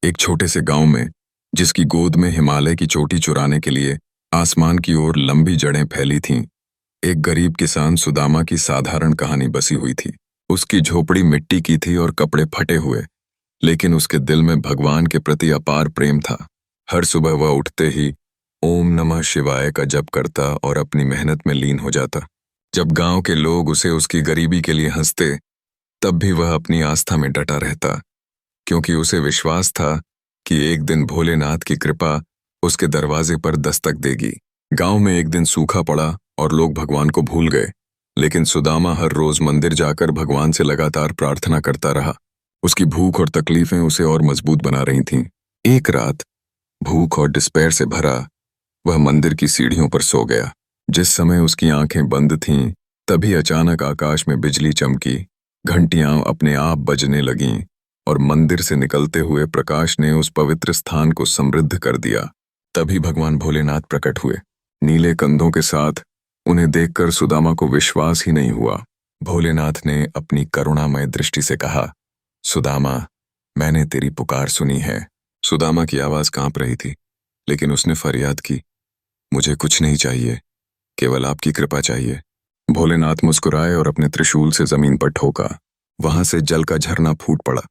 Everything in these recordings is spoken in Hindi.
एक छोटे से गांव में, जिसकी गोद में हिमालय की चोटी चुराने के लिए आसमान की ओर लंबी जड़ें फैली थीं, एक गरीब किसान सुदामा की साधारण कहानी बसी हुई थी। उसकी झोपड़ी मिट्टी की थी और कपड़े फटे हुए, लेकिन उसके दिल में भगवान के प्रति अपार प्रेम था। हर सुबह वह उठते ही ओम नमः शिवाय का जप करता और अपनी मेहनत में लीन हो जाता। जब गांव के लोग उसे उसकी गरीबी के लिए हंसते, तब भी वह अपनी आस्था में डटा रहता, क्योंकि उसे विश्वास था कि एक दिन भोलेनाथ की कृपा उसके दरवाजे पर दस्तक देगी। गांव में एक दिन सूखा पड़ा और लोग भगवान को भूल गए, लेकिन सुदामा हर रोज मंदिर जाकर भगवान से लगातार प्रार्थना करता रहा। उसकी भूख और तकलीफें उसे और मजबूत बना रही थीं। एक रात, भूख और डिस्पेयर से भरा, वह मंदिर की सीढ़ियों पर सो गया। जिस समय उसकी आंखें बंद थीं, तभी अचानक आकाश में बिजली चमकी, घंटियां अपने आप बजने लगीं और मंदिर से निकलते हुए प्रकाश ने उस पवित्र स्थान को समृद्ध कर दिया। तभी भगवान भोलेनाथ प्रकट हुए, नीले कंधों के साथ। उन्हें देखकर सुदामा को विश्वास ही नहीं हुआ। भोलेनाथ ने अपनी करुणामय दृष्टि से कहा, सुदामा, मैंने तेरी पुकार सुनी है। सुदामा की आवाज कांप रही थी, लेकिन उसने फरियाद की, मुझे कुछ नहीं चाहिए, केवल आपकी कृपा चाहिए। भोलेनाथ मुस्कुराए और अपने त्रिशूल से जमीन पर ठोका। वहां से जल का झरना फूट पड़ा,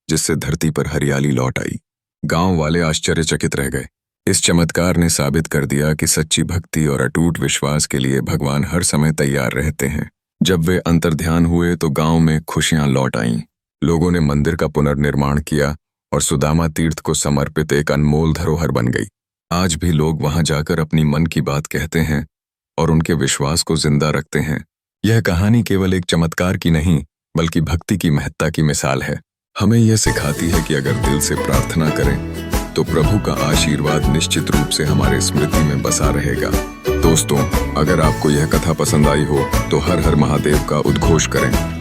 जिससे धरती पर हरियाली लौट आई। गांव वाले आश्चर्यचकित रह गए। इस चमत्कार ने साबित कर दिया कि सच्ची भक्ति और अटूट विश्वास के लिए भगवान हर समय तैयार रहते हैं। जब वे अंतर्ध्यान हुए तो गांव में खुशियां लौट आईं। लोगों ने मंदिर का पुनर्निर्माण किया और सुदामा तीर्थ को समर्पित एक अनमोल धरोहर बन गई। आज भी लोग वहां जाकर अपनी मन की बात कहते हैं और उनके विश्वास को जिंदा रखते हैं। यह कहानी केवल एक चमत्कार की नहीं, बल्कि भक्ति की महत्ता की मिसाल है। हमें यह सिखाती है कि अगर दिल से प्रार्थना करें तो प्रभु का आशीर्वाद निश्चित रूप से हमारे स्मृति में बसा रहेगा। दोस्तों, अगर आपको यह कथा पसंद आई हो तो हर हर महादेव का उद्घोष करें।